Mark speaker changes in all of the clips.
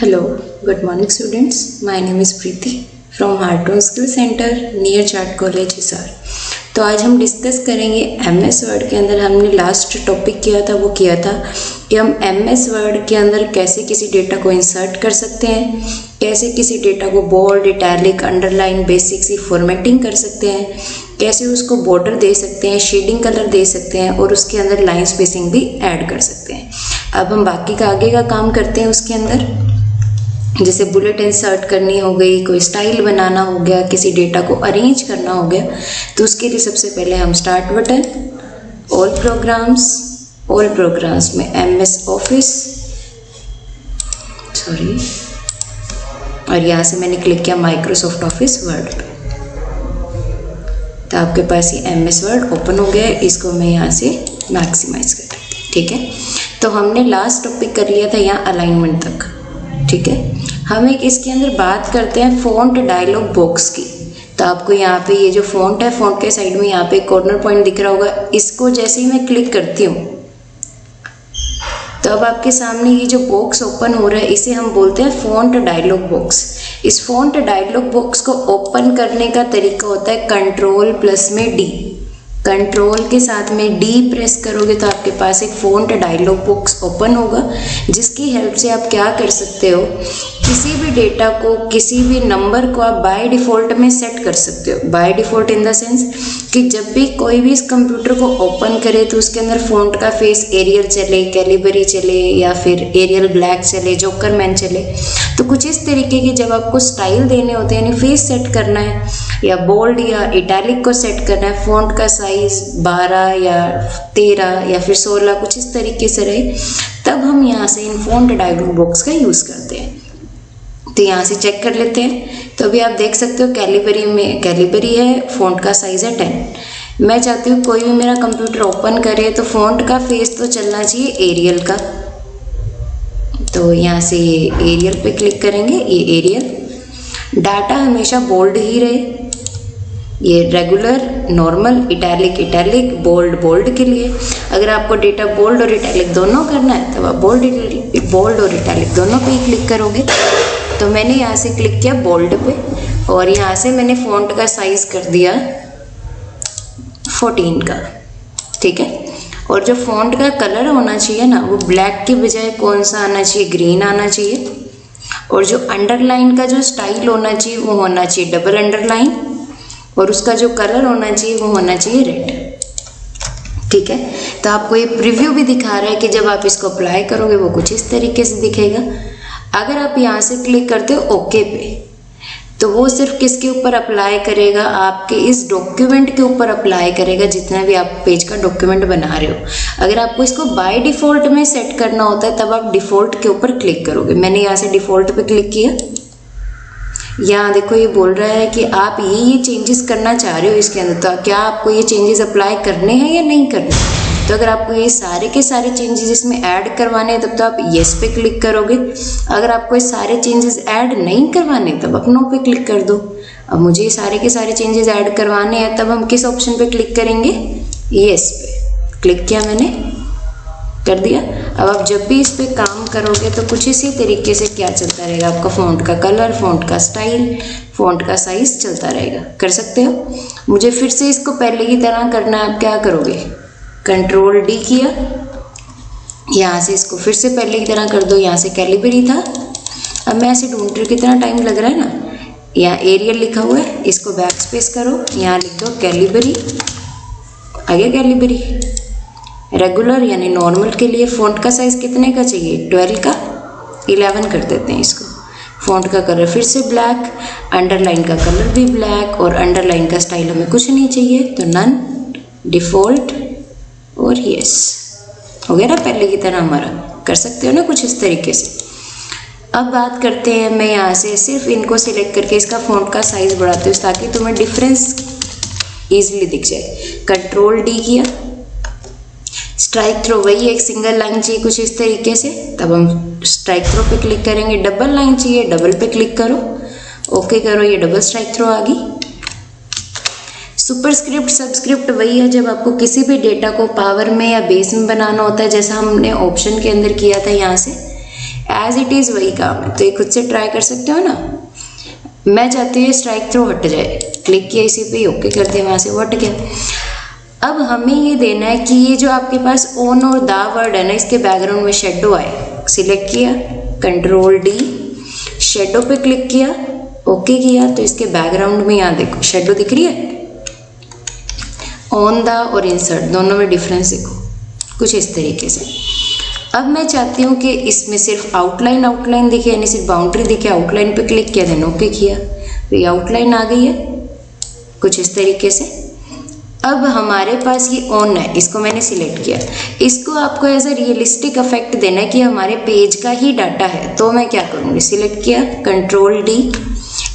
Speaker 1: Hello, good morning students. My name is Preeti from Heartone Skill Center near Chat College Hisar. तो आज हम discuss करेंगे MS word के अंदर हमने लास्ट टॉपिक किया था कि हम MS वर्ड के अंदर कैसे किसी डेटा को इंसर्ट कर सकते हैं, कैसे किसी डेटा को बोल्ड, इटैलिक, अंडरलाइन, बेसिक सी फॉर्मेटिंग कर सकते हैं, कैसे उसको बॉर्डर दे सकते हैं, शेडिंग कलर दे सकते हैं और उसके अंदर लाइन स्पेसिंग भी ऐड कर सकते हैं। अब हम बाकी का आगे का काम करते हैं उसके अंदर, जैसे बुलेट इंसर्ट करनी हो गई, कोई स्टाइल बनाना हो गया, किसी डेटा को अरेंज करना हो गया। तो उसके लिए सबसे पहले हम स्टार्ट बटन, ऑल प्रोग्राम्स में MS ऑफिस, और यहाँ से मैंने क्लिक किया माइक्रोसॉफ्ट ऑफिस वर्ड पे। तो आपके पास ये MS वर्ड ओपन हो गया है। इसको मैं यहाँ से मैक्सिमाइज कर रही हूँ, ठीक है। तो हमने लास्ट टॉपिक कर लिया था यहाँ अलाइनमेंट तक, ठीक है। हम एक इसके अंदर बात करते हैं फ़ॉन्ट डायलॉग बॉक्स की। तो आपको यहाँ पे ये जो फ़ॉन्ट है, फ़ॉन्ट के साइड में यहाँ पे कॉर्नर पॉइंट दिख रहा होगा। इसको जैसे ही मैं क्लिक करती हूँ तो अब आपके सामने ये जो बॉक्स ओपन हो रहा है, इसे हम बोलते हैं फ़ॉन्ट डायलॉग बॉक्स। इस फ़ॉन्ट डायलॉग बॉक्स को ओपन करने का तरीका होता है कंट्रोल+D। कंट्रोल के साथ में D प्रेस करोगे तो आपके पास एक फ़ॉन्ट डायलॉग बॉक्स ओपन होगा, जिसकी हेल्प से आप क्या कर सकते हो, किसी भी डेटा को, किसी भी नंबर को आप बाय डिफ़ॉल्ट में सेट कर सकते हो। By default in the sense कि जब भी कोई भी इस कंप्यूटर को ओपन करे तो उसके अंदर फ़ॉन्ट का फेस एरियल चले, कैलिबरी चले, या फिर एरियल ब्लैक चले, जोकरमैन चले। तो कुछ इस तरीके की जब आपको स्टाइल देने होते हैं, यानी फेस सेट करना है, या बोल्ड या इटैलिक को सेट करना है, फ़ॉन्ट का साइज़ 12 या 13 या फिर 16 कुछ इस तरीके से रहे, तब हम यहाँ से इन फ़ॉन्ट डायलॉग बॉक्स का यूज़ करते हैं। तो यहाँ से चेक कर लेते हैं। तो अभी आप देख सकते हो कैलिबरी है, फ़ॉन्ट का साइज़ है 10। मैं चाहती हूँ कोई भी मेरा कंप्यूटर ओपन करे तो फ़ॉन्ट का फेस तो चलना चाहिए एरियल का। तो यहाँ से ये एरियल पे क्लिक करेंगे, ये एरियल। डाटा हमेशा बोल्ड ही रहे, ये रेगुलर, नॉर्मल, इटैलिक, बोल्ड के लिए। अगर आपको डेटा बोल्ड और इटैलिक दोनों करना है तब आप बोल्ड और इटैलिक दोनों पे ही क्लिक करोगे। तो मैंने यहाँ से क्लिक किया बोल्ड पे, और यहाँ से मैंने फ़ॉन्ट का साइज़ कर दिया 14 का, ठीक है। और जो फ़ॉन्ट का कलर होना चाहिए ना, वो ब्लैक के बजाय कौन सा आना चाहिए, ग्रीन आना चाहिए। और जो अंडरलाइन का जो स्टाइल होना चाहिए वो होना चाहिए डबल अंडरलाइन, और उसका जो कलर होना चाहिए वो होना चाहिए रेड, ठीक है। तो आपको ये प्रीव्यू भी दिखा रहा है कि जब आप इसको अप्लाई करोगे वो कुछ इस तरीके से दिखेगा। अगर आप यहाँ से क्लिक करते हो ओके पे, तो वो सिर्फ किसके ऊपर अप्लाई करेगा, आपके इस डॉक्यूमेंट के ऊपर अप्लाई करेगा, जितना भी आप पेज का डॉक्यूमेंट बना रहे हो। अगर आपको इसको बाय डिफ़ॉल्ट में सेट करना होता है तब आप डिफ़ॉल्ट के ऊपर क्लिक करोगे। मैंने यहाँ से डिफ़ॉल्ट पे क्लिक किया। यहाँ देखो ये बोल रहा है कि आप ये चेंजेस करना चाह रहे हो इसके अंदर, तो क्या आपको ये चेंजेस अप्लाई करने हैं या नहीं करने। तो अगर आपको ये सारे के सारे चेंजेस इसमें ऐड करवाने हैं तब तो आप येस पे क्लिक करोगे। अगर आपको ये सारे चेंजेस ऐड नहीं करवाने तब आप नो पे क्लिक कर दो। अब मुझे ये सारे के सारे चेंजेस ऐड करवाने हैं, तब हम किस ऑप्शन पे क्लिक करेंगे, येस पे क्लिक किया, मैंने कर दिया। अब आप जब भी इस पे काम करोगे तो कुछ इसी तरीके से क्या चलता रहेगा, आपका फ़ॉन्ट का कलर, फ़ॉन्ट का स्टाइल, फ़ॉन्ट का साइज़ चलता रहेगा। कर सकते हो। मुझे फिर से इसको पहले की तरह करना है। आप क्या करोगे, कंट्रोल D किया, यहाँ से इसको फिर से पहले की तरह कर दो। यहाँ से कैलिबरी था, अब मैं ऐसे ढूंढ रही हूँ, कितना टाइम लग रहा है ना। यहाँ एरियल लिखा हुआ है, इसको बैक स्पेस करो, यहाँ लिख दो कैलिबरी, आगे कैलिबरी। रेगुलर यानी नॉर्मल के लिए फ़ॉन्ट का साइज़ कितने का चाहिए, 12 का, 11 कर देते हैं इसको। फ़ॉन्ट का कलर फिर से ब्लैक, अंडरलाइन का कलर भी ब्लैक, और अंडरलाइन का स्टाइल हमें कुछ नहीं चाहिए तो नन, डिफ़ॉल्ट और यस। हो गया ना पहले की तरह हमारा। कर सकते हो ना कुछ इस तरीके से। अब बात करते हैं, मैं यहाँ से सिर्फ इनको सिलेक्ट करके इसका फ़ॉन्ट का साइज़ बढ़ाती हूँ ताकि तुम्हें डिफरेंस ईजिली दिख जाए। कंट्रोल D किया, स्ट्राइक थ्रो वही एक सिंगल लाइन चाहिए कुछ इस तरीके से, तब हम स्ट्राइक थ्रो पे क्लिक करेंगे। डबल लाइन चाहिए, डबल पे क्लिक करो, ओके करो, ये डबल स्ट्राइक थ्रो आ गई। सुपरस्क्रिप्ट सबस्क्रिप्ट वही है जब आपको किसी भी डेटा को पावर में या बेस में बनाना होता है, जैसा हमने ऑप्शन के अंदर किया था। यहाँ से एज इट इज़ वही काम है, तो ये खुद से ट्राई कर सकते हो ना। मैं चाहती हूँ ये स्ट्राइक थ्रू हट जाए, क्लिक किया इसी पे, ओके कर दिया, वहाँ से वो हट गया। अब हमें ये देना है कि ये जो आपके पास ऑन और द वर्ड है ना, इसके बैकग्राउंड में शेडो आए। सिलेक्ट किया, कंट्रोल डी, शेडो पे क्लिक किया, ओके किया, तो इसके बैकग्राउंड में यहाँ देखो शेडो दिख रही है। ऑन द और इंसर्ट दोनों में डिफरेंस देखो, कुछ इस तरीके से। अब मैं चाहती हूँ कि इसमें सिर्फ आउटलाइन दिखे, यानी सिर्फ बाउंड्री दिखे। आउटलाइन पे क्लिक किया, देन ओके किया, तो ये आउटलाइन आ गई है कुछ इस तरीके से। अब हमारे पास ये ऑन है, इसको मैंने सिलेक्ट किया। इसको आपको एज अ रियलिस्टिक इफेक्ट देना है कि हमारे पेज का ही डाटा है, तो मैं क्या करूँगी, सिलेक्ट किया, कंट्रोल डी।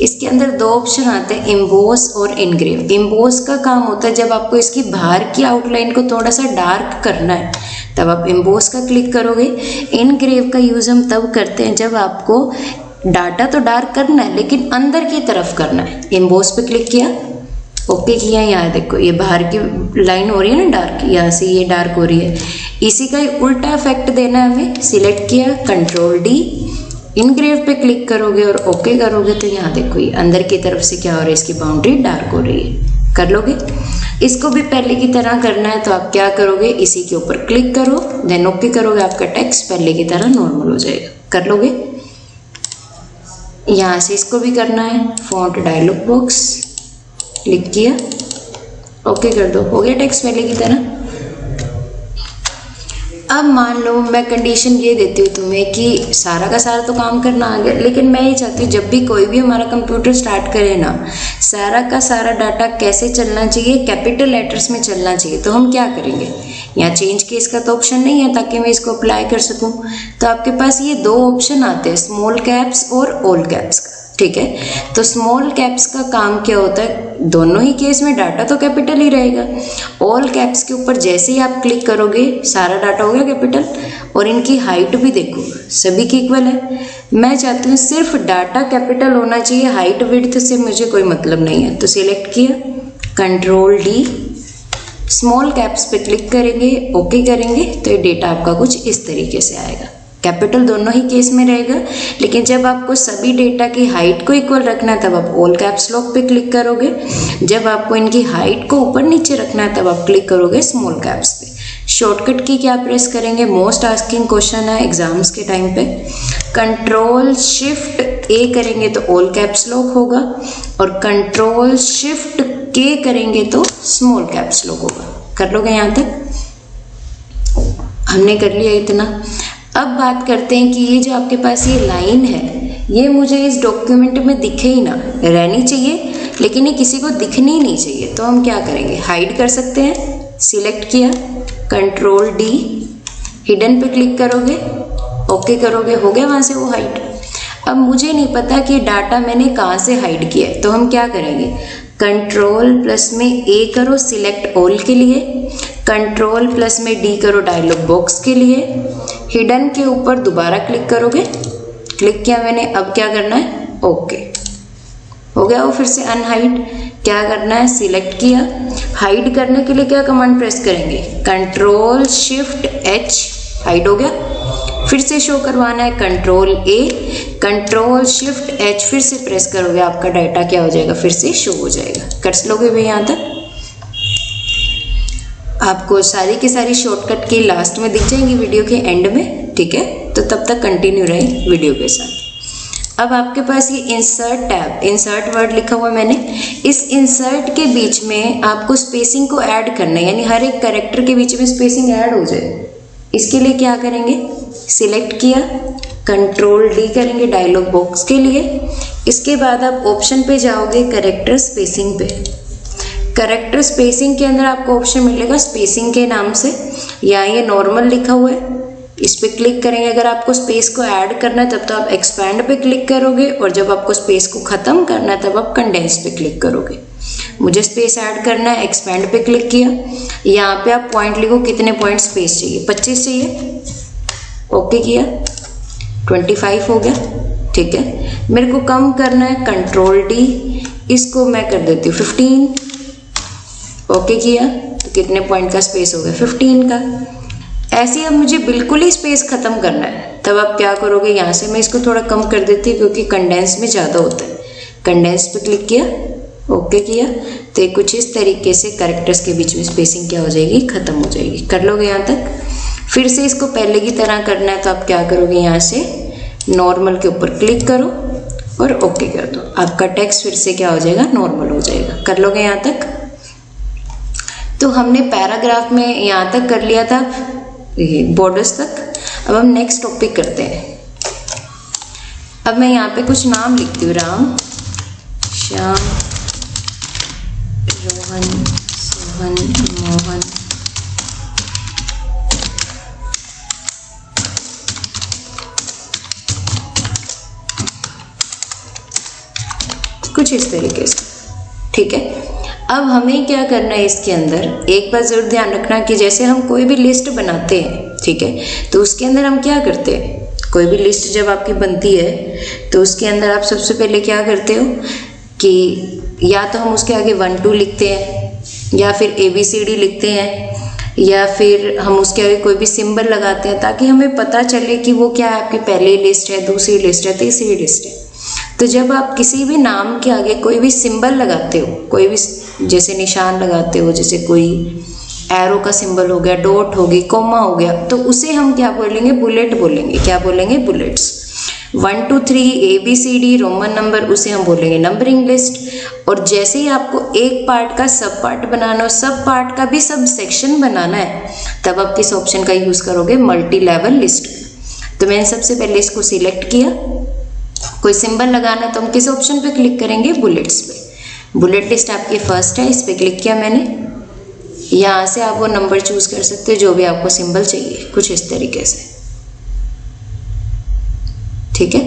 Speaker 1: इसके अंदर दो ऑप्शन आते हैं, इम्बोस और इनग्रेव। इम्बोस का काम होता है जब आपको इसकी बाहर की आउटलाइन को थोड़ा सा डार्क करना है, तब आप इम्बोस का क्लिक करोगे। इनग्रेव का यूज़ हम तब करते हैं जब आपको डाटा तो डार्क करना है लेकिन अंदर की तरफ करना है। इम्बोस पे क्लिक किया, ओके किया, यहाँ देखो ये बाहर की लाइन हो रही है ना डार्क, यहाँ से ये डार्क हो रही है। इसी का उल्टा इफेक्ट देना है हमें। सिलेक्ट किया, कंट्रोल डी, इनग्रेव पे क्लिक करोगे और ओके करोगे, तो यहाँ देखो ये अंदर की तरफ से क्या हो रहा है, इसकी बाउंड्री डार्क हो रही है। कर लोगे। इसको भी पहले की तरह करना है, तो आप क्या करोगे, इसी के ऊपर क्लिक करो, देन ओके करोगे, आपका टेक्स्ट पहले की तरह नॉर्मल हो जाएगा। कर लोगे। यहाँ से इसको भी करना है, फॉन्ट डायलॉग बॉक्स, क्लिक किया, ओके कर दो, हो गया टेक्स्ट पहले की तरह। अब मान लो मैं कंडीशन ये देती हूँ तुम्हें कि सारा का सारा तो काम करना आ गया, लेकिन मैं ये चाहती हूँ जब भी कोई भी हमारा कंप्यूटर स्टार्ट करे ना, सारा का सारा डाटा कैसे चलना चाहिए, कैपिटल लेटर्स में चलना चाहिए। तो हम क्या करेंगे, यहाँ चेंज केस का तो ऑप्शन नहीं है ताकि मैं इसको अप्लाई कर सकूँ। तो आपके पास ये दो ऑप्शन आते हैं, स्मॉल कैप्स और ऑल कैप्स का। ठीक है, तो स्मॉल कैप्स का काम क्या होता है, दोनों ही केस में डाटा तो कैपिटल ही रहेगा। ऑल कैप्स के ऊपर जैसे ही आप क्लिक करोगे सारा डाटा हो गया कैपिटल, और इनकी हाइट भी देखो सभी की इक्वल है। मैं चाहती हूँ सिर्फ डाटा कैपिटल होना चाहिए, हाइट विड्थ से मुझे कोई मतलब नहीं है। तो सिलेक्ट किया, कंट्रोल डी, स्मॉल कैप्स पे क्लिक करेंगे, ओके करेंगे, तो ये डेटा आपका कुछ इस तरीके से आएगा। कैपिटल दोनों ही केस में रहेगा, लेकिन जब आपको सभी डेटा की हाइट को इक्वल रखना है तब आप ऑल कैप्स लॉक पे क्लिक करोगे। जब आपको इनकी हाइट को ऊपर नीचे रखना है तब आप क्लिक करोगे स्मॉल कैप्स पे। शॉर्टकट की क्या प्रेस करेंगे, मोस्ट आस्किंग क्वेश्चन है एग्जाम्स के टाइम पे। कंट्रोल शिफ्ट ए करेंगे तो ऑल कैप्स लॉक होगा, और कंट्रोल शिफ्ट के करेंगे तो स्मॉल कैप्स लॉक होगा। कर लोगे यहाँ तक, हमने कर लिया इतना। अब बात करते हैं कि ये जो आपके पास ये लाइन है, ये मुझे इस डॉक्यूमेंट में दिखे ही ना, रहनी चाहिए लेकिन ये किसी को दिखनी नहीं चाहिए। तो हम क्या करेंगे, हाइड कर सकते हैं। सिलेक्ट किया, कंट्रोल डी, हिडन पे क्लिक करोगे, ओके करोगे, हो गया वहाँ से वो हाइड। अब मुझे नहीं पता कि डाटा मैंने कहाँ से हाइड किया है, तो हम क्या करेंगे, कंट्रोल प्लस में ए करो सिलेक्ट ऑल के लिए, कंट्रोल प्लस में डी करो डायलॉग बॉक्स के लिए, हिडन के ऊपर दोबारा क्लिक करोगे, क्लिक किया मैंने। अब क्या करना है, ओके हो गया वो फिर से अनहाइड। क्या करना है, सिलेक्ट किया, हाइड करने के लिए क्या कमांड प्रेस करेंगे, कंट्रोल शिफ्ट एच, हाइड हो गया। फिर से शो करवाना है, कंट्रोल ए, कंट्रोल शिफ्ट एच फिर से प्रेस करोगे, आपका डाटा क्या हो जाएगा, फिर से शो हो जाएगा। कर लोगे भाई यहाँ तक। आपको सारी की सारी शॉर्टकट की लास्ट में दिख जाएंगी वीडियो के एंड में, ठीक है। तो तब तक कंटिन्यू रहे वीडियो के साथ। अब आपके पास ये इंसर्ट टैब, इंसर्ट वर्ड लिखा हुआ है मैंने, इस इंसर्ट के बीच में आपको स्पेसिंग को ऐड करना है, यानी हर एक कैरेक्टर के बीच में स्पेसिंग ऐड हो जाए। इसके लिए क्या करेंगे, सिलेक्ट किया, कंट्रोल डी करेंगे डायलॉग बॉक्स के लिए। इसके बाद आप ऑप्शन पे जाओगे कैरेक्टर स्पेसिंग पे। कैरेक्टर स्पेसिंग के अंदर आपको ऑप्शन मिलेगा स्पेसिंग के नाम से, या ये नॉर्मल लिखा हुआ है, इस पे क्लिक करेंगे। अगर आपको स्पेस को ऐड करना है तब तो आप एक्सपैंड पे क्लिक करोगे, और जब आपको स्पेस को ख़त्म करना है तब आप कंडेंस पे क्लिक करोगे। मुझे स्पेस ऐड करना है, एक्सपैंड पे क्लिक किया। यहाँ पे आप पॉइंट लिखो, कितने पॉइंट स्पेस चाहिए, 25 चाहिए, ओके किया, 25 हो गया, ठीक है। मेरे को कम करना है, कंट्रोल डी, इसको मैं कर देती हूँ 15, ओके किया, तो कितने पॉइंट का स्पेस हो गया, 15 का। ऐसे अब मुझे बिल्कुल ही स्पेस खत्म करना है, तब आप क्या करोगे, यहाँ से मैं इसको थोड़ा कम कर देती हूँ क्योंकि कंडेंस में ज़्यादा होता है। कंडेंस पे क्लिक किया, ओके किया, तो ये कुछ इस तरीके से कैरेक्टर्स के बीच में स्पेसिंग क्या हो जाएगी, खत्म हो जाएगी। कर लोगे यहाँ तक। फिर से इसको पहले की तरह करना है तो आप क्या करोगे, यहाँ से नॉर्मल के ऊपर क्लिक करो और ओके कर दो। आपका टेक्स्ट फिर से क्या हो जाएगा, नॉर्मल हो जाएगा। कर लोगे यहाँ तक। तो हमने पैराग्राफ में यहाँ तक कर लिया था, बॉर्डर्स तक। अब हम नेक्स्ट टॉपिक करते हैं। अब मैं यहाँ पे कुछ नाम लिखती हूँ, राम, श्याम, रोहन, सोहन, मोहन, कुछ इस तरीके से, ठीक है। अब हमें क्या करना है, इसके अंदर एक बात जरूर ध्यान रखना कि जैसे हम कोई भी लिस्ट बनाते हैं, ठीक है, तो उसके अंदर हम क्या करते हैं, कोई भी लिस्ट जब आपकी बनती है तो उसके अंदर आप सबसे पहले क्या करते हो कि या तो हम उसके आगे 1 2 लिखते हैं, या फिर ABCD लिखते हैं, या फिर हम उसके आगे कोई भी सिंबल लगाते हैं ताकि हमें पता चले कि वो क्या है, आपकी पहली लिस्ट है, दूसरी लिस्ट है, तीसरी लिस्ट है। तो जब आप किसी भी नाम के आगे कोई भी सिंबल लगाते हो, कोई भी जैसे निशान लगाते हो, जैसे कोई एरो का सिंबल हो गया, डॉट हो गई, कोमा हो गया, तो उसे हम क्या बोलेंगे, बुलेट बोलेंगे। क्या बोलेंगे, बुलेट्स। 1 2 3 ABCD रोमन नंबर, उसे हम बोलेंगे नंबरिंग लिस्ट। और जैसे ही आपको एक पार्ट का सब पार्ट बनाना हो, सब पार्ट का भी सब सेक्शन बनाना है, तब आप किस ऑप्शन का यूज करोगे, मल्टी लेवल लिस्ट। तो मैंने सबसे पहले इसको सिलेक्ट किया। कोई सिंबल लगाना है तो हम किस ऑप्शन पे क्लिक करेंगे, बुलेट्स पे। बुलेट लिस्ट आपकी फर्स्ट है, इस पे क्लिक किया मैंने। यहाँ से आप वो नंबर चूज कर सकते हो जो भी आपको सिंबल चाहिए, कुछ इस तरीके से, ठीक है।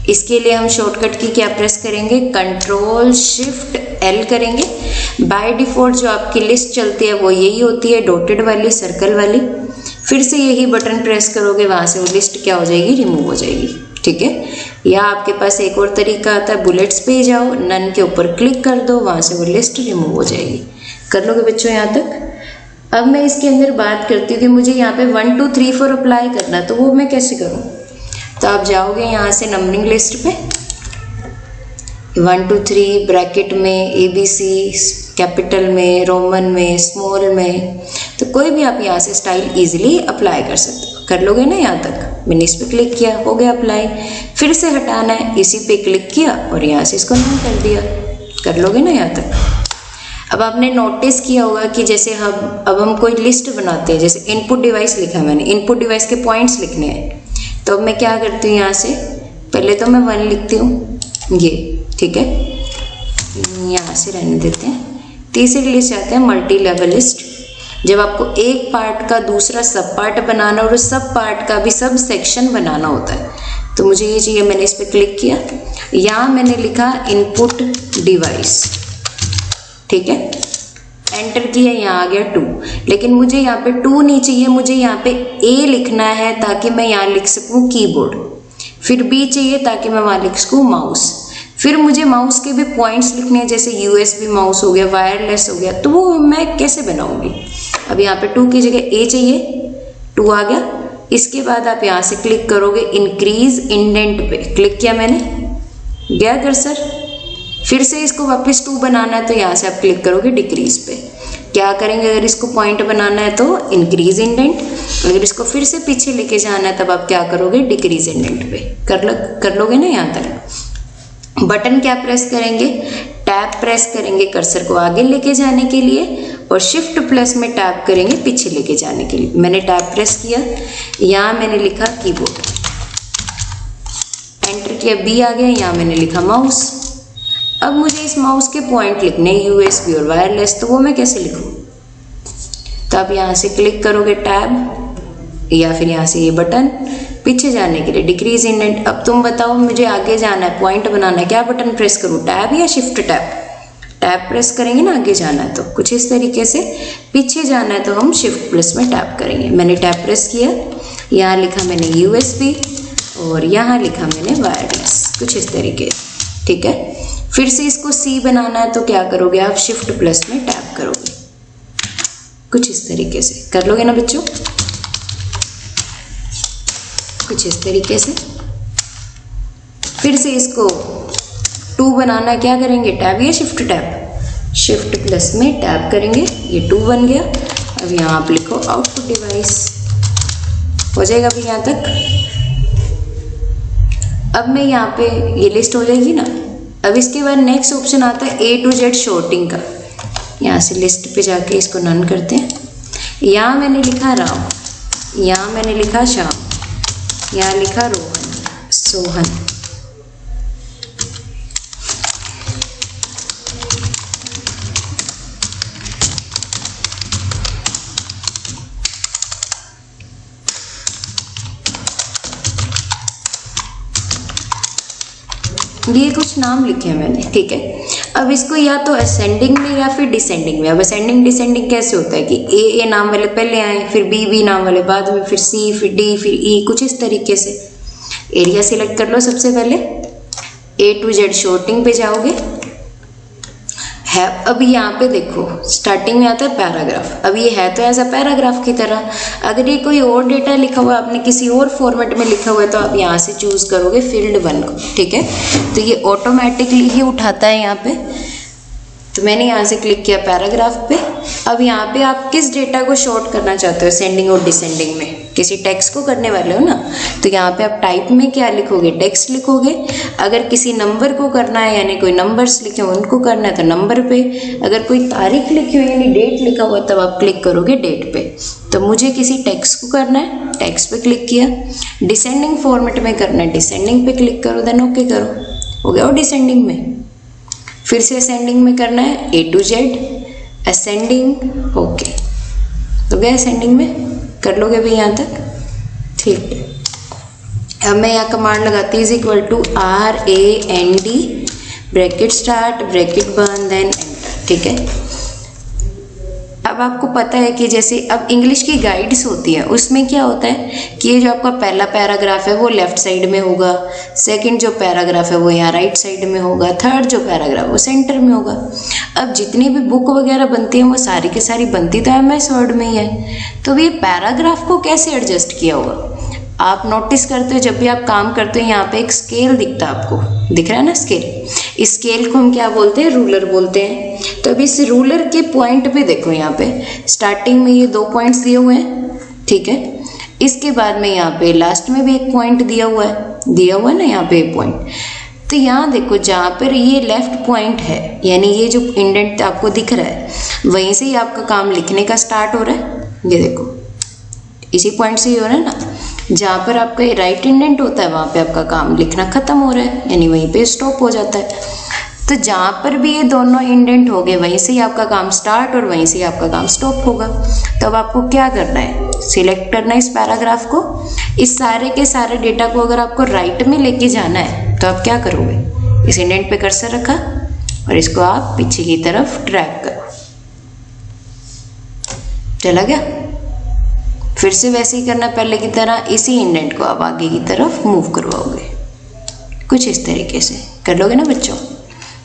Speaker 1: इसके लिए हम शॉर्टकट की क्या प्रेस करेंगे, Ctrl+Shift+L करेंगे। बाय डिफॉल्ट जो आपकी लिस्ट चलती है वो यही होती है, डॉटेड वाली, सर्कल वाली। फिर से यही बटन प्रेस करोगे, वहां से वो लिस्ट क्या हो जाएगी, रिमूव हो जाएगी, ठीक है। या आपके पास एक और तरीका आता है, बुलेट्स पे जाओ, नन के ऊपर क्लिक कर दो, वहां से वो लिस्ट रिमूव हो जाएगी। कर लोगे बच्चों यहाँ तक। अब मैं इसके अंदर बात करती हूँ कि मुझे यहाँ पे 1 2 3 4 अप्लाई करना, तो वो मैं कैसे करूँ। तो आप जाओगे यहाँ से नंबरिंग लिस्ट पे, 1 2 3 ब्रैकेट में, ABC कैपिटल में, रोमन में, स्मॉल में, तो कोई भी आप यहाँ से स्टाइल इजीली अप्लाई कर सकते हो। कर लोगे ना यहाँ तक। मैंने इस पे क्लिक किया, हो गया अप्लाई। फिर से हटाना है, इसी पे क्लिक किया और यहाँ से इसको नन कर दिया। कर लोगे ना यहाँ तक। अब आपने नोटिस किया होगा कि जैसे अब हम कोई लिस्ट बनाते हैं, जैसे इनपुट डिवाइस लिखा मैंने, इनपुट डिवाइस के पॉइंट्स लिखने हैं, तो अब मैं क्या करती हूँ, यहाँ से पहले तो मैं 1 लिखती हूँ, ये, ठीक है, यहाँ से रहने देते हैं। तीसरी लिस्ट आते हैं मल्टी लेवल लिस्ट। जब आपको एक पार्ट का दूसरा सब पार्ट बनाना और उस सब पार्ट का भी सब सेक्शन बनाना होता है, तो मुझे ये चाहिए। मैंने इस पर क्लिक किया, यहाँ मैंने लिखा इनपुट डिवाइस, ठीक है, एंटर किया, यहाँ आ गया 2। लेकिन मुझे यहाँ पे 2 नहीं चाहिए, मुझे यहाँ पे A लिखना है ताकि मैं यहाँ लिख सकूँ कीबोर्ड। फिर B चाहिए ताकि मैं वहाँ लिख सकूँ माउस। फिर मुझे माउस के भी पॉइंट्स लिखने हैं, जैसे USB माउस हो गया, वायरलेस हो गया, तो वो मैं कैसे बनाऊंगी। अब यहाँ पे 2 की जगह A चाहिए, 2 आ गया। इसके बाद आप यहाँ से क्लिक करोगे इंक्रीज इंडेंट पे, क्लिक किया मैंने, गया कर्सर। फिर से इसको वापस 2 बनाना है तो यहाँ से आप क्लिक करोगे डिक्रीज पे। क्या करेंगे, अगर इसको पॉइंट बनाना है तो इंक्रीज इंडेंट, अगर इसको फिर से पीछे लेके जाना है तब आप क्या करोगे, डिक्रीज इंडेंट पे। कर लोगे ना यहाँ तक। बटन क्या प्रेस करेंगे, टैब प्रेस करेंगे कर्सर को आगे लेके जाने के लिए, और Shift+ में टैब करेंगे पीछे लेके जाने के लिए। मैंने टैब प्रेस किया, यहाँ मैंने लिखा कीबोर्ड, एंटर किया, B आ गया, यहाँ मैंने लिखा माउस। अब मुझे इस माउस के पॉइंट लिखने USB और वायरलेस, तो वो मैं कैसे लिखूं। तो आप यहाँ से क्लिक करोगे टैब, या फिर यहाँ से ये बटन पीछे जाने के लिए डिक्रीज इंडेंट। अब तुम बताओ, मुझे आगे जाना है, पॉइंट बनाना है, क्या बटन प्रेस करूँ, टैब या Shift टैब। टैब प्रेस करेंगे ना, आगे जाना है तो कुछ इस तरीके से। पीछे जाना है तो हम Shift+ में टैब करेंगे। मैंने टैब प्रेस किया, यहाँ लिखा मैंने USB और यहाँ लिखा मैंने वायरलेस, कुछ इस तरीके, ठीक है। फिर से इसको C बनाना है तो क्या करोगे आप, Shift+ में टैब करोगे, कुछ इस तरीके से। कर लोगे ना बच्चों। कुछ इस तरीके से। फिर से इसको 2 बनाना, क्या करेंगे, टैब या शिफ्ट टैब, शिफ्ट प्लस में टैब करेंगे, ये 2 बन गया। अब यहाँ आप लिखो आउटपुट डिवाइस, हो जाएगा अभी यहाँ तक। अब मैं यहाँ पे ये लिस्ट हो जाएगी ना। अब इसके बाद नेक्स्ट ऑप्शन आता है A to Z शॉर्टिंग का। यहाँ से लिस्ट पे जाके इसको नन करते हैं। यहाँ मैंने लिखा राम, यहाँ मैंने लिखा श्याम, यहाँ लिखा रोहन, सोहन। ये कुछ नाम लिखे हैं मैंने, ठीक है। अब इसको या तो असेंडिंग में या फिर डिसेंडिंग में। अब असेंडिंग डिसेंडिंग कैसे होता है कि ए नाम वाले पहले आए, फिर बी नाम वाले बाद में, फिर सी, फिर डी, फिर ई, कुछ इस तरीके से। एरिया सिलेक्ट कर लो सबसे पहले, A to Z शॉर्टिंग पे जाओगे। है अब यहाँ पे देखो स्टार्टिंग में आता है पैराग्राफ। अब ये है तो ऐसा पैराग्राफ की तरह। अगर ये कोई और डेटा लिखा हुआ है, आपने किसी और फॉर्मेट में लिखा हुआ है, तो आप यहाँ से चूज करोगे फील्ड 1 को, ठीक है। तो ये ऑटोमेटिकली ही उठाता है यहाँ पे। तो मैंने यहाँ से क्लिक किया पैराग्राफ पे। अब यहाँ पे आप किस डेटा को शॉर्ट करना चाहते हो, सेंडिंग और डिसेंडिंग में, किसी टेक्स्ट को करने वाले हो ना, तो यहाँ पे आप टाइप में क्या लिखोगे, टेक्स्ट लिखोगे। अगर किसी नंबर को करना है, यानी कोई नंबर्स लिखे हो उनको करना है, तो नंबर पे। अगर कोई तारीख लिखी हो यानी डेट लिखा हुआ, तब आप क्लिक करोगे डेट पे। तो मुझे किसी टेक्स्ट को करना है, टेक्स्ट पे क्लिक किया। डिसेंडिंग फॉर्मेट में करना है, डिसेंडिंग पे क्लिक करो, देन ओके करो, हो गया। और डिसेंडिंग में फिर से असेंडिंग में करना है, A to Z ascending, okay, तो गया असेंडिंग में, कर लोगे भी यहाँ तक, ठीक। अब मैं यहाँ कमांड लगाती is equal to RAND bracket start bracket बंद देन एंटर, ठीक है। अब आपको पता है कि जैसे अब इंग्लिश की गाइड्स होती है, उसमें क्या होता है कि ये जो आपका पहला पैराग्राफ है वो लेफ्ट साइड में होगा, सेकंड जो पैराग्राफ है वो यहाँ राइट साइड में होगा, थर्ड जो पैराग्राफ वो सेंटर में होगा। अब जितनी भी बुक वगैरह बनती है वो सारी की सारी बनती तो MS वर्ड में ही है। तो ये पैराग्राफ को कैसे एडजस्ट किया होगा, आप नोटिस करते हो जब भी आप काम करते हो, यहाँ पे एक स्केल दिखता है आपको, दिख रहा है ना स्केल। इस स्केल को हम क्या बोलते हैं, रूलर बोलते हैं। तो अब इस रूलर के पॉइंट पे देखो, यहाँ पे स्टार्टिंग में ये 2 पॉइंट्स दिए हुए हैं, ठीक है। इसके बाद में यहाँ पे लास्ट में भी एक पॉइंट दिया हुआ है ना, यहाँ पे एक पॉइंट। तो यहाँ देखो जहाँ पर ये लेफ्ट पॉइंट है, यानी ये जो इंडेंट आपको दिख रहा है, वहीं से ही आपका काम लिखने का स्टार्ट हो रहा है। ये देखो इसी पॉइंट से ही हो रहा है ना। जहाँ पर आपका ये राइट इंडेंट होता है, वहाँ पे आपका काम लिखना खत्म हो रहा है, यानी वहीं पे स्टॉप हो जाता है। तो जहाँ पर भी ये दोनों इंडेंट हो गए, वहीं से ही आपका काम स्टार्ट और वहीं से ही आपका काम स्टॉप होगा। तो अब आपको क्या करना है, सिलेक्ट करना है इस पैराग्राफ को। इस सारे के सारे डेटा को अगर आपको राइट में लेके जाना है, तो आप क्या करोगे, इस इंडेंट पे कर्सर रखा और इसको आप पीछे की तरफ ड्रैग करो, चला गया। फिर से वैसे ही करना पहले की तरह, इसी इंडेंट को आप आगे की तरफ मूव करवाओगे, कुछ इस तरीके से कर लोगे ना बच्चों।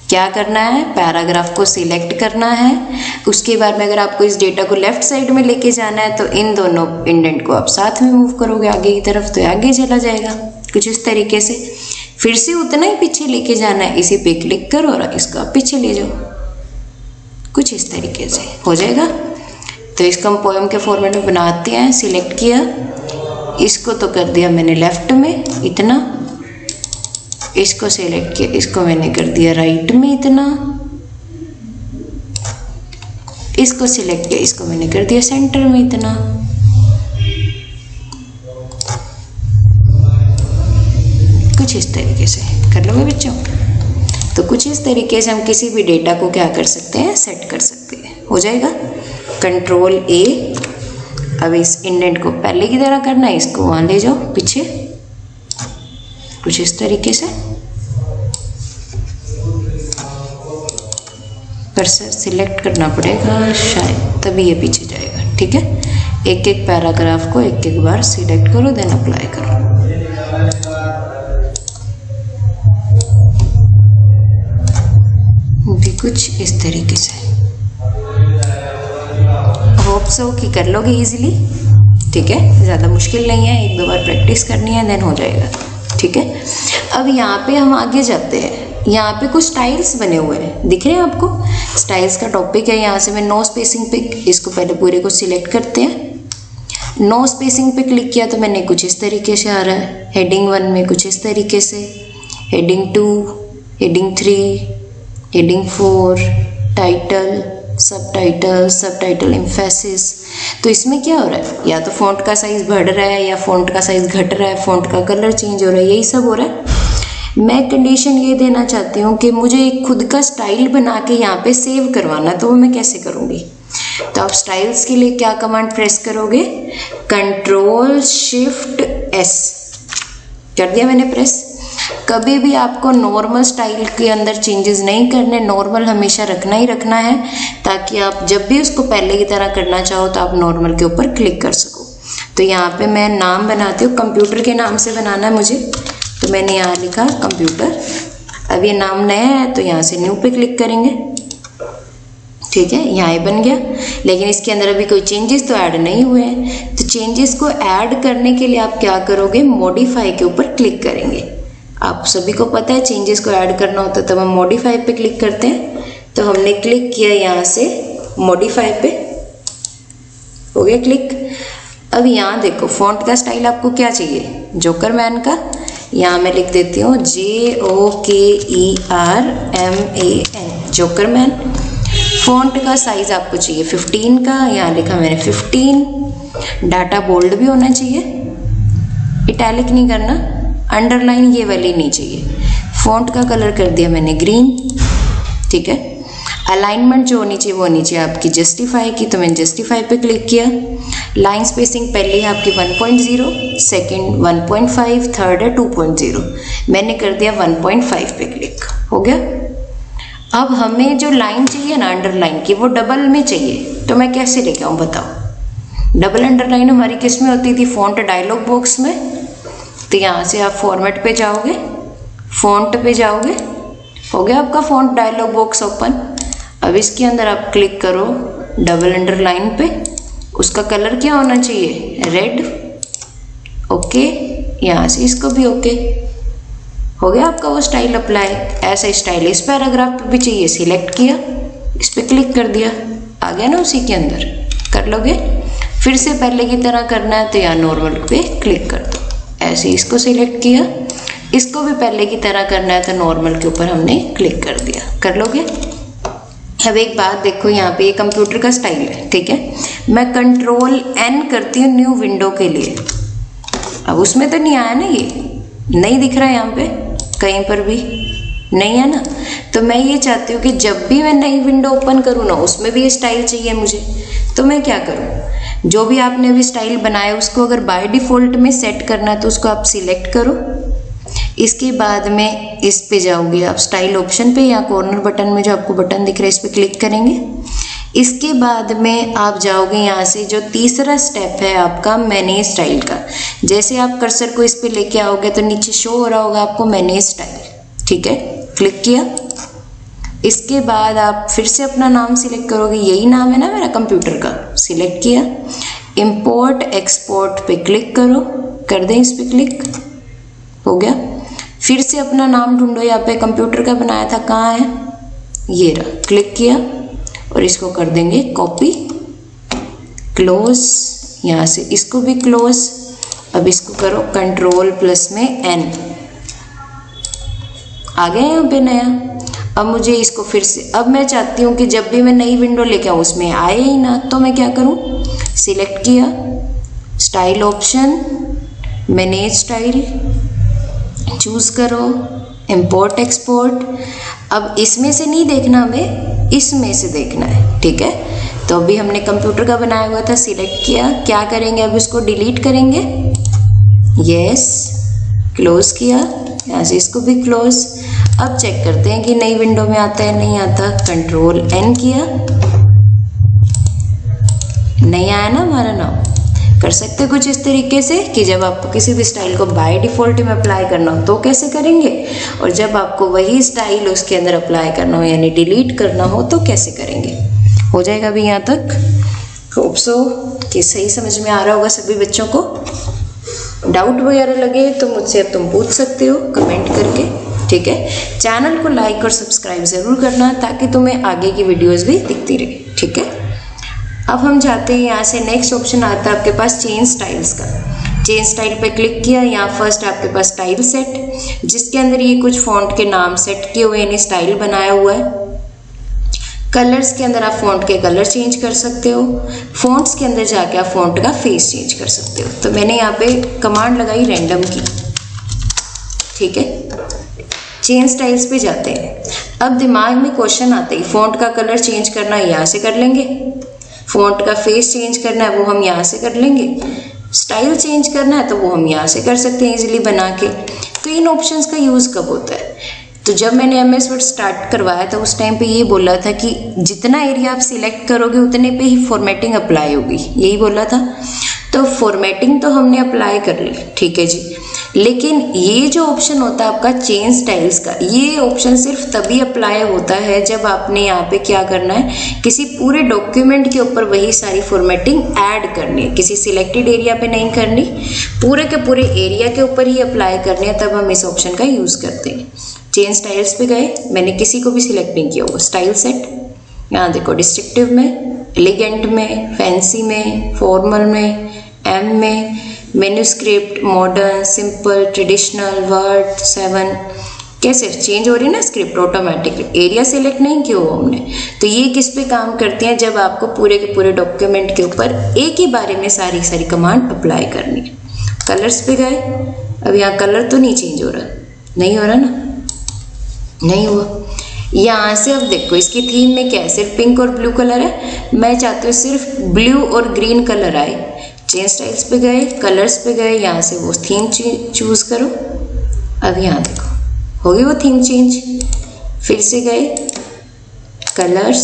Speaker 1: क्या करना है, पैराग्राफ को सिलेक्ट करना है। उसके बाद में अगर आपको इस डेटा को लेफ्ट साइड में लेके जाना है, तो इन दोनों इंडेंट को आप साथ में मूव करोगे आगे की तरफ, तो आगे चला जाएगा, कुछ इस तरीके से। फिर से उतना ही पीछे लेके जाना है, इसी पे क्लिक करो और इसको आप पीछे ले जाओ, कुछ इस तरीके से हो जाएगा। तो इसको हम पोएम के फॉर्मेट में बनाते हैं। सिलेक्ट किया, इसको तो कर दिया मैंने लेफ्ट में इतना, इसको सिलेक्ट किया, इसको मैंने कर दिया राइट में इतना, इसको सिलेक्ट किया, इसको मैंने कर दिया सेंटर में इतना। कुछ इस तरीके से कर लोगे बच्चों। तो कुछ इस तरीके से हम किसी भी डेटा को क्या कर सकते हैं, सेट कर सकते हैं, हो जाएगा। Control A। अब इस इंडेंट को पहले की तरह करना है, इसको वहां ले जाओ पीछे, कुछ इस तरीके से। कर्सर सिलेक्ट करना पड़ेगा शायद, तभी ये पीछे जाएगा, ठीक है। एक एक पैराग्राफ को एक एक बार सिलेक्ट करो, देन अप्लाई करो। भी कुछ इस तरीके से। होप सो कि कर लोगे इजीली। ठीक है, ज़्यादा मुश्किल नहीं है, 1-2 बार प्रैक्टिस करनी है, देन हो जाएगा। ठीक है, अब यहाँ पे हम आगे जाते हैं। यहाँ पे कुछ स्टाइल्स बने हुए हैं, दिख रहे हैं आपको? स्टाइल्स का टॉपिक है। यहाँ से मैं नो स्पेसिंग पे, इसको पहले पूरे को सिलेक्ट करते हैं। नो स्पेसिंग पे क्लिक किया तो मैंने कुछ इस तरीके से आ रहा है। हेडिंग 1 में कुछ इस तरीके से, हेडिंग 2, हेडिंग 3, हेडिंग 4, टाइटल, सब टाइटल, एम्फेसिस। तो इसमें क्या हो रहा है, या तो फ़ॉन्ट का साइज़ बढ़ रहा है या फ़ॉन्ट का साइज़ घट रहा है, फ़ॉन्ट का कलर चेंज हो रहा है, यही सब हो रहा है। मैं कंडीशन ये देना चाहती हूँ कि मुझे एक खुद का स्टाइल बना के यहाँ पे सेव करवाना, तो वो मैं कैसे करूँगी? तो आप स्टाइल्स के लिए क्या कमांड प्रेस करोगे? Ctrl+Shift+S कर दिया मैंने प्रेस। कभी भी आपको नॉर्मल स्टाइल के अंदर चेंजेस नहीं करने, नॉर्मल हमेशा रखना ही रखना है, ताकि आप जब भी उसको पहले की तरह करना चाहो तो आप नॉर्मल के ऊपर क्लिक कर सको। तो यहाँ पे मैं नाम बनाती हूँ, कंप्यूटर के नाम से बनाना है मुझे, तो मैंने यहाँ लिखा कंप्यूटर। अब ये नाम नया है तो यहाँ से न्यू पे क्लिक करेंगे। ठीक है, यहाँ ये बन गया, लेकिन इसके अंदर अभी कोई चेंजेस तो ऐड नहीं हुए हैं। तो चेंजेस को ऐड करने के लिए आप क्या करोगे? मॉडिफाई के ऊपर क्लिक करेंगे। आप सभी को पता है चेंजेस को ऐड करना होता है तब हम मॉडिफाई पे क्लिक करते हैं। तो हमने क्लिक किया यहाँ से मॉडिफाई पे, हो गया क्लिक। अब यहाँ देखो फॉन्ट का स्टाइल आपको क्या चाहिए? जोकरमैन का। यहाँ मैं लिख देती हूँ JOKERMAN, जोकरमैन। फॉन्ट का साइज आपको चाहिए 15 का, यहाँ लिखा मैंने 15। डाटा बोल्ड भी होना चाहिए, इटैलिक नहीं करना, अंडरलाइन ये वाली नहीं चाहिए। फॉन्ट का कलर कर दिया मैंने ग्रीन। ठीक है, अलाइनमेंट जो होनी चाहिए वो होनी चाहिए आपकी जस्टिफाई की, तो मैंने जस्टिफाई पे क्लिक किया। लाइन स्पेसिंग पहले है आपकी 1.0, सेकंड 1.5, थर्ड है 2.0, मैंने कर दिया 1.5 पे क्लिक, हो गया। अब हमें जो लाइन चाहिए ना अंडरलाइन की, वो डबल में चाहिए, तो मैं कैसे लेके आऊँ बताओ? डबल अंडरलाइन हमारी किस में होती थी? फॉन्ट डायलॉग बॉक्स में। तो यहाँ से आप फॉर्मेट पे जाओगे, फॉन्ट पे जाओगे, हो गया आपका फॉन्ट डायलॉग बॉक्स ओपन। अब इसके अंदर आप क्लिक करो डबल अंडरलाइन पे, उसका कलर क्या होना चाहिए? रेड। ओके, यहाँ से इसको भी ओके, हो गया आपका वो स्टाइल अप्लाई। ऐसा स्टाइल इस पैराग्राफ पे भी चाहिए, सिलेक्ट किया, इस पे क्लिक कर दिया, आ गया ना उसी के अंदर। कर लोगे, फिर से पहले की तरह करना है तो यहाँ नॉर्मल पे क्लिक कर दो, ऐसे इसको सिलेक्ट किया, इसको भी पहले की तरह करना है तो नॉर्मल के ऊपर हमने क्लिक कर दिया। कर लोगे। अब एक बात देखो, यहाँ पे ये कंप्यूटर का स्टाइल है, ठीक है। मैं Ctrl+N करती हूँ न्यू विंडो के लिए। अब उसमें तो नहीं आया ना, ये नहीं दिख रहा है यहाँ पे कहीं पर भी, नहीं है ना। तो मैं ये चाहती हूँ कि जब भी मैं नई विंडो ओपन करूँ ना, उसमें भी ये स्टाइल चाहिए मुझे। तो मैं क्या करूँ, जो भी आपने अभी स्टाइल बनाया उसको अगर बाय डिफ़ॉल्ट में सेट करना है तो उसको आप सिलेक्ट करो। इसके बाद में इस पे जाओगे आप स्टाइल ऑप्शन पे, या कॉर्नर बटन में जो आपको बटन दिख रहा है इस पे क्लिक करेंगे। इसके बाद में आप जाओगे यहाँ से, जो तीसरा स्टेप है आपका मैनेज स्टाइल का। जैसे आप कर्सर को इस पे लेके आओगे तो नीचे शो हो रहा होगा आपको मैनेज स्टाइल, ठीक है। क्लिक किया, इसके बाद आप फिर से अपना नाम सिलेक्ट करोगे, यही नाम है ना मेरा कंप्यूटर का। सिलेक्ट किया, इंपोर्ट एक्सपोर्ट पे क्लिक करो, कर दें इस पे क्लिक, हो गया। फिर से अपना नाम ढूंढो, यहाँ पे कंप्यूटर का बनाया था, कहाँ है, ये रहा। क्लिक किया और इसको कर देंगे कॉपी, क्लोज, यहाँ से इसको भी क्लोज। अब इसको करो Ctrl+N, आ गया यहाँ पे नया। अब मुझे इसको फिर से, अब मैं चाहती हूँ कि जब भी मैं नई विंडो लेके आऊँ उसमें आए ही ना, तो मैं क्या करूँ, सिलेक्ट किया, style option, manage style, choose करो, इंपोर्ट एक्सपोर्ट। अब इसमें से नहीं देखना हमें, इसमें से देखना है, ठीक है। तो अभी हमने कंप्यूटर का बनाया हुआ था, सिलेक्ट किया, क्या करेंगे अब इसको डिलीट करेंगे, यस, क्लोज किया, यहाँ से इसको भी क्लोज। अब चेक करते हैं कि नई विंडो में आता है नहीं आता। Ctrl+N किया, नहीं आया ना हमारा नाम। कर सकते कुछ इस तरीके से कि जब आपको किसी भी स्टाइल को बाय डिफ़ॉल्ट में अप्लाई करना हो तो कैसे करेंगे, और जब आपको वही स्टाइल उसके अंदर अप्लाई करना हो यानी डिलीट करना हो तो कैसे करेंगे। हो जाएगा अभी यहाँ तक। होप सो कि सही समझ में आ रहा होगा सभी बच्चों को। डाउट वगैरह लगे तो मुझसे अब तुम पूछ सकते हो कमेंट करके, ठीक है। चैनल को लाइक और सब्सक्राइब ज़रूर करना ताकि तुम्हें आगे की वीडियोस भी दिखती रहे, ठीक है। अब हम जाते हैं यहाँ से, नेक्स्ट ऑप्शन आता है आपके पास चेंज स्टाइल्स का। चेंज स्टाइल पे क्लिक किया, यहाँ फर्स्ट आपके पास स्टाइल सेट, जिसके अंदर ये कुछ फॉन्ट के नाम सेट किए हुए यानी स्टाइल बनाया हुआ है। कलर्स के अंदर आप फॉन्ट के कलर चेंज कर सकते हो। फॉन्ट्स के अंदर जाके आप फॉन्ट का फेस चेंज कर सकते हो। तो मैंने यहाँ पे कमांड लगाई रैंडम की, ठीक है। चेंज स्टाइल्स पे जाते हैं। अब दिमाग में क्वेश्चन आते ही, फॉन्ट का कलर चेंज करना है यहाँ से कर लेंगे, फॉन्ट का फेस चेंज करना है वो हम यहाँ से कर लेंगे, स्टाइल चेंज करना है तो वो हम यहाँ से कर सकते हैं इजीली बना के। तो इन ऑप्शंस का यूज़ कब होता है? तो जब मैंने MS वर्ड स्टार्ट करवाया था उस टाइम पे ये बोला था कि जितना एरिया आप सिलेक्ट करोगे उतने पे ही फॉर्मेटिंग अप्लाई होगी, यही बोला था। तो फॉर्मेटिंग तो हमने अप्लाई कर ली, ठीक है जी। लेकिन ये जो ऑप्शन होता है आपका चेंज स्टाइल्स का, ये ऑप्शन सिर्फ तभी अप्लाई होता है जब आपने यहाँ पे क्या करना है, किसी पूरे डॉक्यूमेंट के ऊपर वही सारी फॉर्मेटिंग ऐड करनी है, किसी सिलेक्टेड एरिया पे नहीं करनी, पूरे के पूरे एरिया के ऊपर ही अप्लाई करनी है, तब हम इस ऑप्शन का यूज़ करते हैं। चेंज स्टाइल्स पे गए, मैंने किसी को भी सिलेक्ट नहीं किया हुआ, स्टाइल सेट, यहाँ देखो डिस्ट्रिक्टिव में, एलिगेंट में, फैंसी में, फॉर्मल में, M में, manuscript, modern, simple, traditional, word 7, कैसे चेंज हो रही है ना स्क्रिप्ट ऑटोमेटिकली, एरिया सेलेक्ट नहीं किया हुआ हमने। तो ये किस पे काम करती हैं, जब आपको पूरे के पूरे डॉक्यूमेंट के ऊपर एक ही बारे में सारी कमांड अप्लाई करनी है। कलर्स पे गए, अब यहाँ कलर तो नहीं चेंज हो रहा, नहीं हो रहा ना, नहीं हुआ। यहाँ से अब देखो इसकी थीम में क्या है, सिर्फ पिंक और ब्लू कलर है, मैं चाहती हूँ सिर्फ ब्लू और ग्रीन कलर आए। चेंज स्टाइल्स पे गए, कलर्स पे गए, यहाँ से वो थीम चूज करो। अब यहाँ देखो होगी वो थीम चेंज। फिर से गए कलर्स,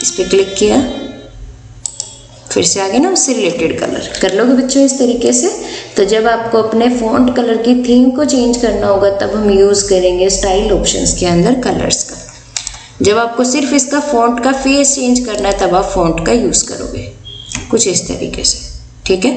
Speaker 1: इस पे क्लिक किया, फिर से आगे ना उससे रिलेटेड कलर कर लोगे बच्चों इस तरीके से। तो जब आपको अपने फॉन्ट कलर की थीम को चेंज करना होगा तब हम यूज़ करेंगे स्टाइल ऑप्शंस के अंदर कलर्स का। जब आपको सिर्फ इसका फॉन्ट का फेस चेंज करना है तब आप फॉन्ट का यूज़ करोगे, कुछ इस तरीके से, ठीक है।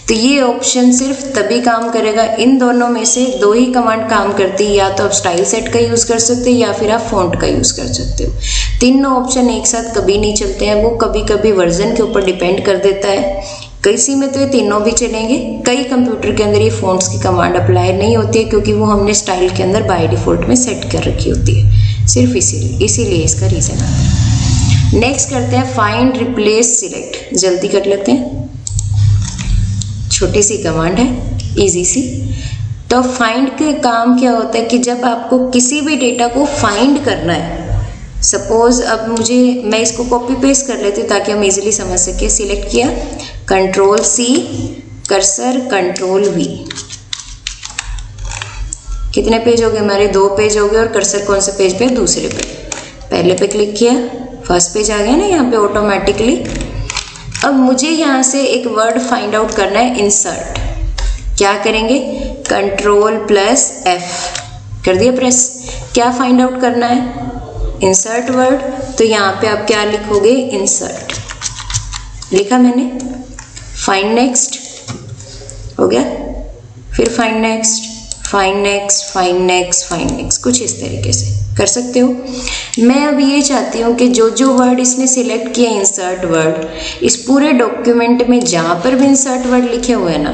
Speaker 1: तो ये ऑप्शन सिर्फ तभी काम करेगा, इन दोनों में से दो ही कमांड काम करती है, या तो आप स्टाइल सेट का यूज़ कर सकते हो या फिर आप फॉन्ट का यूज़ कर सकते हो। तीनों ऑप्शन एक साथ कभी नहीं चलते हैं, वो कभी कभी वर्जन के ऊपर डिपेंड कर देता है। किसी में तो ये तीनों भी चलेंगे, कई कंप्यूटर के अंदर ये फॉन्ट्स की कमांड अप्लाई नहीं होती है क्योंकि वो हमने स्टाइल के अंदर बाय डिफ़ॉल्ट में सेट कर रखी होती है, सिर्फ इसीलिए इसका रीज़न आता है। नेक्स्ट करते हैं फाइंड, रिप्लेस, सिलेक्ट, जल्दी कर लेते हैं, छोटी सी कमांड है, इजी सी। तो फाइंड के काम क्या होता है कि जब आपको किसी भी डेटा को फाइंड करना है, सपोज अब मैं इसको कॉपी पेस्ट कर लेती हूँ ताकि हम इजीली समझ सके। सिलेक्ट किया, control C, cursor control V, कितने पेज हो गए हमारे, 2 पेज हो गए, और कर्सर कौन से पेज पे, दूसरे पे, पहले पे क्लिक किया, फर्स्ट पेज आ गया ना यहाँ पे ऑटोमेटिकली। अब मुझे यहाँ से एक वर्ड फाइंड आउट करना है, इंसर्ट। क्या करेंगे, Ctrl+F कर दिया प्रेस। क्या फाइंड आउट करना है, इंसर्ट वर्ड। तो यहाँ पे आप क्या लिखोगे, इंसर्ट लिखा मैंने, फाइंड नेक्स्ट हो गया, फिर find next, find next, find next, find next, कुछ इस तरीके से कर सकते हो। मैं अब ये चाहती हूँ कि जो जो वर्ड इसने सिलेक्ट किया इंसर्ट वर्ड, इस पूरे डॉक्यूमेंट में जहाँ पर भी इंसर्ट वर्ड लिखे हुए हैं ना,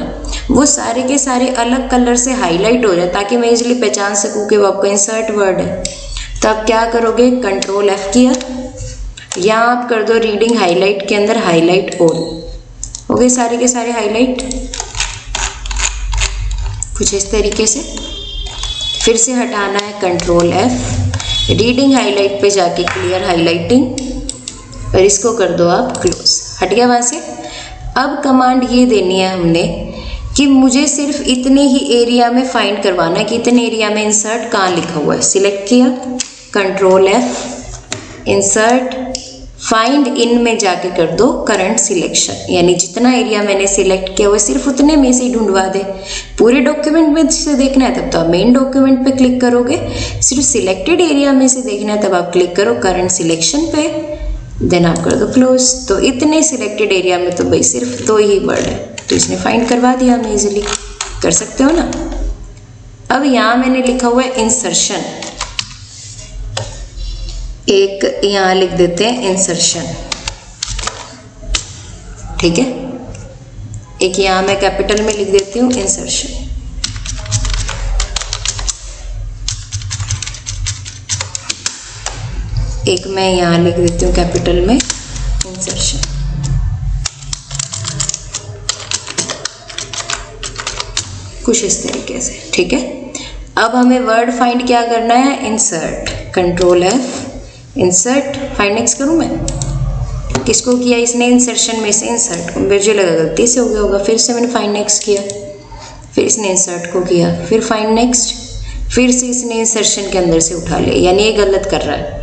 Speaker 1: वो सारे के सारे अलग कलर से हाईलाइट हो जाए ताकि मैं इजीली पहचान सकूँ कि वो आपका इंसर्ट वर्ड है। तो आप क्या करोगे, Ctrl+F किया, यहाँ आप कर दो रीडिंग हाईलाइट के अंदर हाईलाइट ऑल, हो गए सारे के सारे हाईलाइट, कुछ इस तरीके से। फिर से हटाना है, Ctrl+F, रीडिंग हाईलाइट पे जाके क्लियर हाईलाइटिंग, और इसको कर दो आप क्लोज, हट गया वहाँ से। अब कमांड ये देनी है हमने कि मुझे सिर्फ इतने ही एरिया में फाइंड करवाना है कि इतने एरिया में इंसर्ट कहाँ लिखा हुआ है। सिलेक्ट किया, Ctrl+F, इंसर्ट, फाइंड इन में जाके कर दो करंट सिलेक्शन, यानी जितना एरिया मैंने सिलेक्ट किया हुआ सिर्फ उतने में से ही ढूंढवा दे। पूरे डॉक्यूमेंट में से देखना है तब तो आप मेन डॉक्यूमेंट पे क्लिक करोगे, सिर्फ सिलेक्टेड एरिया में से देखना है तब आप क्लिक करो करंट सिलेक्शन पे, देन आप कर दो क्लोज। तो इतने सिलेक्टेड एरिया में तो भाई सिर्फ 2 ही वर्ड है, तो इसने फाइंड करवा दिया हमें इजीली, कर सकते हो ना। अब यहाँ मैंने लिखा हुआ है इंसर्शन, एक यहाँ लिख देते हैं इंसर्शन, ठीक है। एक यहाँ मैं कैपिटल में लिख देती हूँ इंसर्शन। एक मैं यहाँ लिख देती हूँ कैपिटल में इंसर्शन। कुछ इस तरीके से, ठीक है। अब हमें वर्ड फाइंड क्या करना है, insert, control F, insert, find next करूँ मैं। किसको किया इसने, इंसर्शन में से इंसर्ट को, मुझे लगा गलती से हो गया होगा, फिर से मैंने फाइंड नेक्स्ट किया, फिर इसने इंसर्ट को किया, फिर फाइंड नेक्स्ट, फिर से इसने इंसर्शन के अंदर से उठा लिया, यानी ये गलत कर रहा है।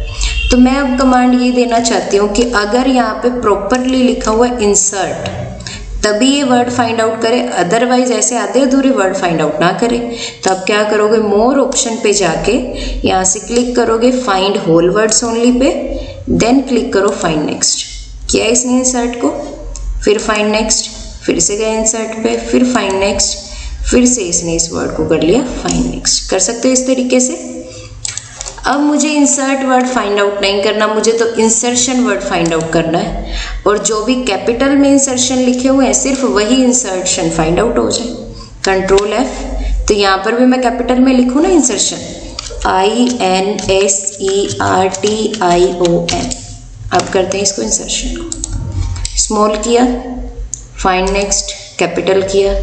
Speaker 1: तो मैं अब कमांड ये देना चाहती हूँ कि अगर यहाँ पे प्रॉपरली लिखा हुआ है इंसर्ट तभी ये वर्ड फाइंड आउट करे, अदरवाइज ऐसे आधे अधूरे वर्ड फाइंड आउट ना करे। तो आप क्या करोगे, मोर ऑप्शन पे जाके यहाँ से क्लिक करोगे find whole words only pay, then click करो फाइंड नेक्स्ट। किया इसने इंसर्ट को, फिर फाइंड नेक्स्ट, फिर से गए इंसर्ट पे, फिर फाइंड नेक्स्ट, फिर से इसने इस वर्ड को कर लिया फाइंड नेक्स्ट। कर सकते हो इस तरीके से। अब मुझे इंसर्ट वर्ड फाइंड आउट नहीं करना, मुझे तो इंसर्शन वर्ड फाइंड आउट करना है, और जो भी कैपिटल में इंसर्शन लिखे हुए हैं सिर्फ वही इंसर्शन फाइंड आउट हो जाए। कंट्रोल F, तो यहाँ पर भी मैं कैपिटल में लिखूँ ना इंसर्शन, INSERTION। अब करते हैं इसको इंसर्शन को, स्मॉल किया, फाइंड नेक्स्ट, कैपिटल किया,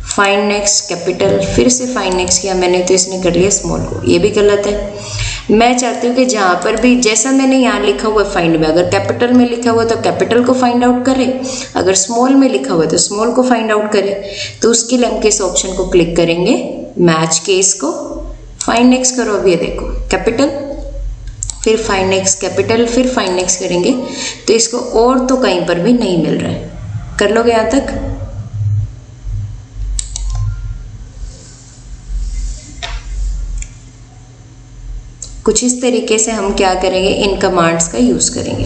Speaker 1: फाइंड नेक्स्ट, कैपिटल, फिर से फाइंड नेक्स्ट किया मैंने, तो इसने कर लिया स्मॉल को, ये भी गलत है। मैं चाहती हूँ कि जहाँ पर भी जैसा मैंने यहाँ लिखा हुआ फाइंड में, अगर कैपिटल में लिखा हुआ तो कैपिटल को फाइंड आउट करे, अगर स्मॉल में लिखा हुआ तो स्मॉल को फाइंड आउट करे। तो उसके लिए हम किस ऑप्शन को क्लिक करेंगे, मैच केस को, फाइंड नेक्स्ट करो। अब ये देखो कैपिटल, फिर फाइंड नेक्स्ट, कैपिटल, फिर फाइंड नेक्स्ट करेंगे तो इसको और तो कहीं पर भी नहीं मिल रहा है। कर लोगे यहाँ तक। कुछ इस तरीके से हम क्या करेंगे, इन कमांड्स का यूज करेंगे।